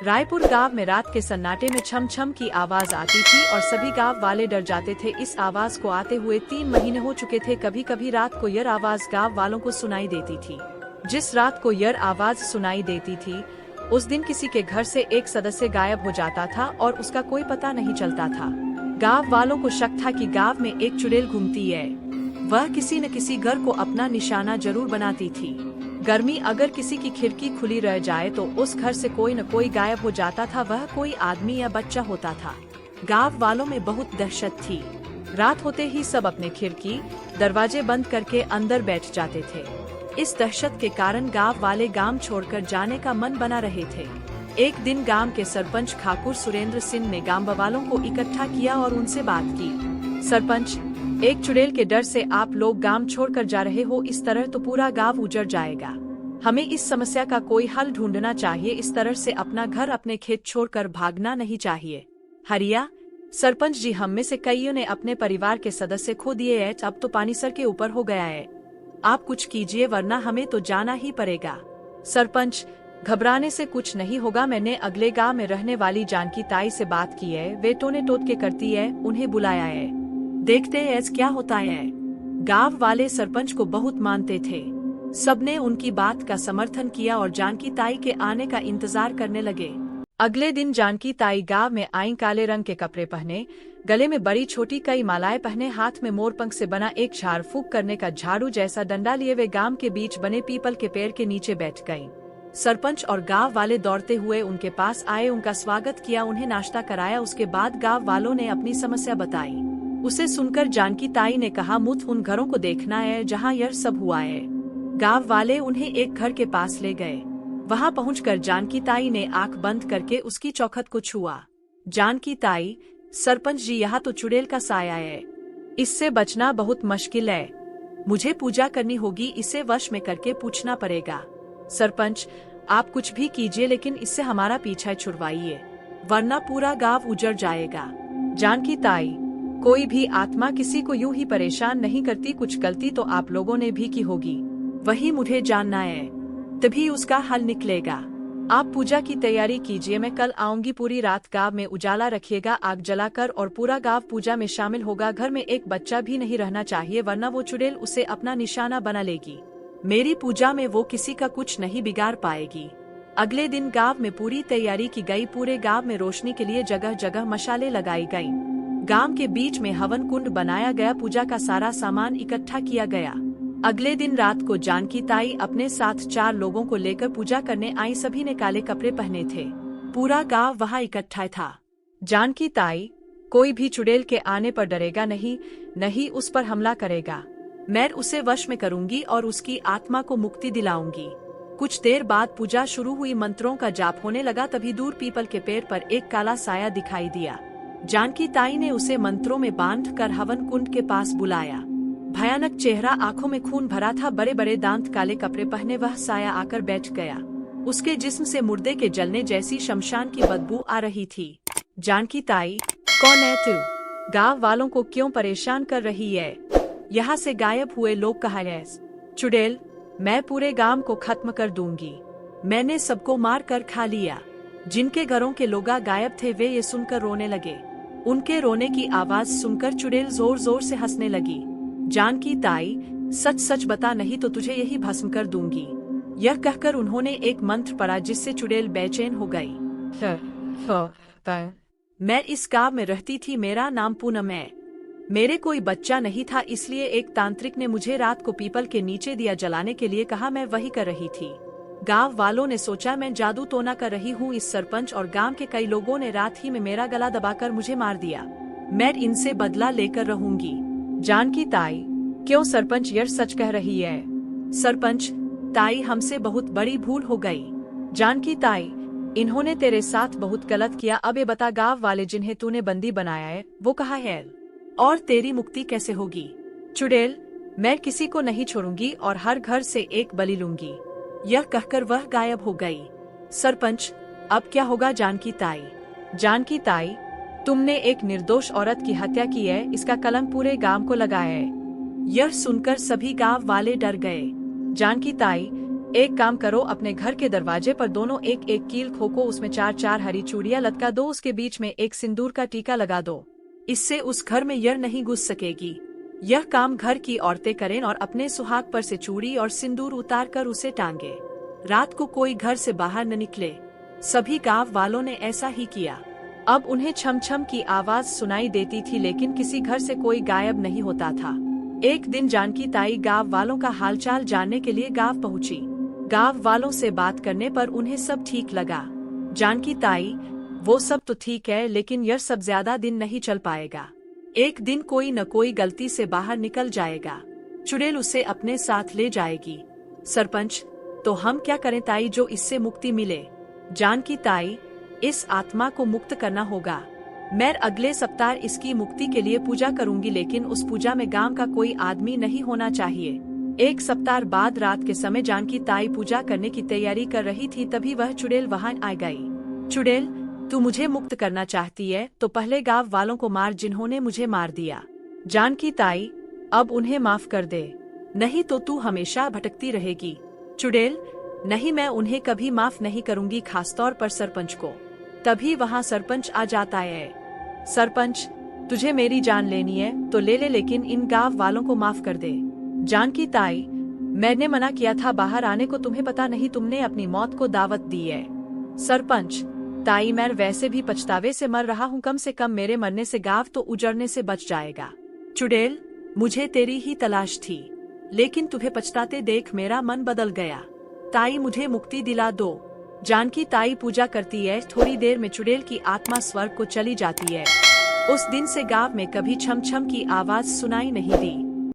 रायपुर गांव में रात के सन्नाटे में छम छम की आवाज आती थी और सभी गांव वाले डर जाते थे। इस आवाज को आते हुए 3 महीने हो चुके थे। कभी कभी रात को यह आवाज गांव वालों को सुनाई देती थी। जिस रात को यह आवाज सुनाई देती थी उस दिन किसी के घर से एक सदस्य गायब हो जाता था और उसका कोई पता नहीं चलता था। गांव वालों को शक था कि गांव में एक चुड़ैल घूमती है। वह किसी न किसी घर को अपना निशाना जरूर बनाती थी। गर्मी अगर किसी की खिड़की खुली रह जाए तो उस घर से कोई न कोई गायब हो जाता था। वह कोई आदमी या बच्चा होता था। गांव वालों में बहुत दहशत थी। रात होते ही सब अपने खिड़की दरवाजे बंद करके अंदर बैठ जाते थे। इस दहशत के कारण गांव वाले गांव छोड़कर जाने का मन बना रहे थे। एक दिन गांव के सरपंच ठाकुर सुरेंद्र सिंह ने गांव वालों को इकट्ठा किया और उनसे बात की। सरपंच, एक चुड़ैल के डर से आप लोग गांव छोड़कर जा रहे हो। इस तरह तो पूरा गांव उजड़ जाएगा। हमें इस समस्या का कोई हल ढूंढना चाहिए। इस तरह से अपना घर अपने खेत छोड़कर भागना नहीं चाहिए। हरिया सरपंच जी, हम में से कईयों ने अपने परिवार के सदस्य खो दिए हैं। अब तो पानी सर के ऊपर हो गया है। आप कुछ कीजिए वरना हमें तो जाना ही पड़ेगा। सरपंच, घबराने से कुछ नहीं होगा। मैंने अगले गांव में रहने वाली जानकी ताई से बात की है। वे टोने टोटके करती है। उन्हें बुलाया है। देखते हैं क्या होता है। गांव वाले सरपंच को बहुत मानते थे। सबने उनकी बात का समर्थन किया और जानकी ताई के आने का इंतजार करने लगे। अगले दिन जानकी ताई गांव में आई। काले रंग के कपड़े पहने, गले में बड़ी छोटी कई मालाएं पहने, हाथ में मोरपंख से बना एक झाड़ फूंक करने का झाड़ू जैसा डंडा लिए वे गांव के बीच बने पीपल के पेड़ के नीचे बैठ गईं। सरपंच और गांव वाले दौड़ते हुए उनके पास आए, उनका स्वागत किया, उन्हें नाश्ता कराया। उसके बाद गांव वालों ने अपनी समस्या बताई। उसे सुनकर जानकी ताई ने कहा, मुझ उन घरों को देखना है जहां यह सब हुआ है। गांव वाले उन्हें एक घर के पास ले गए। वहां पहुंचकर जानकी ताई ने आंख बंद करके उसकी चौखट को छुआ। जानकी ताई, सरपंच जी, यहाँ तो चुड़ैल का साया है। इससे बचना बहुत मुश्किल है। मुझे पूजा करनी होगी। इसे वश में करके पूछना पड़ेगा। सरपंच, आप कुछ भी कीजिए लेकिन इससे हमारा पीछा छुड़वाइए वरना पूरा गांव उजड़ जाएगा। जानकी ताई, कोई भी आत्मा किसी को यूं ही परेशान नहीं करती। कुछ गलती तो आप लोगों ने भी की होगी, वही मुझे जानना है, तभी उसका हल निकलेगा। आप पूजा की तैयारी कीजिए, मैं कल आऊंगी। पूरी रात गांव में उजाला रखिएगा, आग जलाकर, और पूरा गांव पूजा में शामिल होगा। घर में एक बच्चा भी नहीं रहना चाहिए वरना वो चुड़ैल उसे अपना निशाना बना लेगी। मेरी पूजा में वो किसी का कुछ नहीं बिगाड़ पाएगी। अगले दिन गांव में पूरी तैयारी की गई। पूरे गांव में रोशनी के लिए जगह जगह मशाले लगाई गईं। गांव के बीच में हवन कुंड बनाया गया। पूजा का सारा सामान इकट्ठा किया गया। अगले दिन रात को जानकी ताई अपने साथ 4 लोगों को लेकर पूजा करने आई। सभी ने काले कपड़े पहने थे। पूरा गांव वहां इकट्ठा था। जानकी ताई, कोई भी चुड़ैल के आने पर डरेगा नहीं, नहीं उस पर हमला करेगा। मैं उसे वश में करूंगी और उसकी आत्मा को मुक्ति दिलाऊंगी। कुछ देर बाद पूजा शुरू हुई। मंत्रों का जाप होने लगा। तभी दूर पीपल के पेड़ पर एक काला साया दिखाई दिया। जानकी ताई ने उसे मंत्रों में बांधकर हवन कुंड के पास बुलाया। भयानक चेहरा, आंखों में खून भरा था, बड़े बड़े दांत, काले कपड़े पहने वह साया आकर बैठ गया। उसके जिस्म से मुर्दे के जलने जैसी शमशान की बदबू आ रही थी। जानकी ताई, कौन है तू? गांव वालों को क्यों परेशान कर रही है? यहाँ से गायब हुए लोग कहाँ हैं? चुड़ैल, मैं पूरे गांव को खत्म कर दूंगी। मैंने सबको मार कर खा लिया। जिनके घरों के लोग गायब थे वे ये सुनकर रोने लगे। उनके रोने की आवाज सुनकर चुड़ैल जोर जोर से हंसने लगी। जानकी ताई, सच सच बता, नहीं तो तुझे यही भस्म कर दूंगी। यह कहकर उन्होंने एक मंत्र पढ़ा जिससे चुड़ैल बेचैन हो गई। मैं इस गांव में रहती थी। मेरा नाम पूनम है। मेरे कोई बच्चा नहीं था, इसलिए एक तांत्रिक ने मुझे रात को पीपल के नीचे दिया जलाने के लिए कहा। मैं वही कर रही थी। गांव वालों ने सोचा मैं जादू टोना कर रही हूँ। इस सरपंच और गांव के कई लोगों ने रात ही में मेरा गला दबाकर मुझे मार दिया। मैं इनसे बदला लेकर रहूंगी। जानकी ताई, क्यों सरपंच यह सच कह रही है? सरपंच ताई, हमसे बहुत बड़ी भूल हो गई। जानकी ताई, इन्होंने तेरे साथ बहुत गलत किया। अब ये बता, गांव वाले जिन्हें तूने बंदी बनाया है वो कहाँ है और तेरी मुक्ति कैसे होगी? चुड़ैल, मैं किसी को नहीं छोड़ूंगी और हर घर से एक बलि लूंगी। यह कहकर वह गायब हो गई। सरपंच, अब क्या होगा? जानकी ताई, जानकी ताई, तुमने एक निर्दोष औरत की हत्या की है। इसका कलंक पूरे गांव को लगा है। यह सुनकर सभी गांव वाले डर गए। जानकी ताई, एक काम करो, अपने घर के दरवाजे पर दोनों एक एक कील ठोको, उसमें 4-4 हरी चूड़ियां लटका दो, उसके बीच में एक सिंदूर का टीका लगा दो। इससे उस घर में यर नहीं घुस सकेगी। यह काम घर की औरतें करें और अपने सुहाग पर से चूड़ी और सिंदूर उतार कर उसे टांगे। रात को कोई घर से बाहर न निकले। सभी गांव वालों ने ऐसा ही किया। अब उन्हें छम छम की आवाज सुनाई देती थी, लेकिन किसी घर से कोई गायब नहीं होता था। एक दिन जानकी ताई गांव वालों का हालचाल जानने के लिए गांव पहुंची। गांव वालों से बात करने पर उन्हें सब ठीक लगा। जानकी ताई, वो सब तो ठीक है, लेकिन यह सब ज्यादा दिन नहीं चल पाएगा। एक दिन कोई न कोई गलती से बाहर निकल जाएगा। चुड़ैल उसे अपने साथ ले जाएगी। सरपंच, तो हम क्या करें ताई, जो इससे मुक्ति मिले? जानकी ताई, इस आत्मा को मुक्त करना होगा। मैं अगले सप्ताह इसकी मुक्ति के लिए पूजा करूंगी, लेकिन उस पूजा में गांव का कोई आदमी नहीं होना चाहिए। एक सप्ताह बाद रात के समय जानकी ताई पूजा करने की तैयारी कर रही थी, तभी वह चुड़ैल वहां आ गई। चुड़ैल, तू मुझे मुक्त करना चाहती है तो पहले गांव वालों को मार जिन्होंने मुझे मार दिया। जानकी ताई, अब उन्हें माफ कर दे, नहीं तो तू हमेशा भटकती रहेगी। चुड़ैल, नहीं, मैं उन्हें कभी माफ नहीं करूंगी, खासतौर पर सरपंच को। तभी वहां सरपंच आ जाता है। सरपंच, तुझे मेरी जान लेनी है तो ले ले, लेकिन इन गांव वालों को माफ कर दे। जानकी ताई, मैंने मना किया था बाहर आने को, तुम्हें पता नहीं, तुमने अपनी मौत को दावत दी है। सरपंच, ताई, मैं वैसे भी पछतावे से मर रहा हूँ, कम से कम मेरे मरने से गांव तो उजड़ने से बच जाएगा। चुड़ैल, मुझे तेरी ही तलाश थी, लेकिन तुम्हें पछताते देख मेरा मन बदल गया। ताई, मुझे मुक्ति दिला दो। जानकी ताई पूजा करती है। थोड़ी देर में चुड़ैल की आत्मा स्वर्ग को चली जाती है। उस दिन से गांव में कभी छम छम की आवाज सुनाई नहीं दी।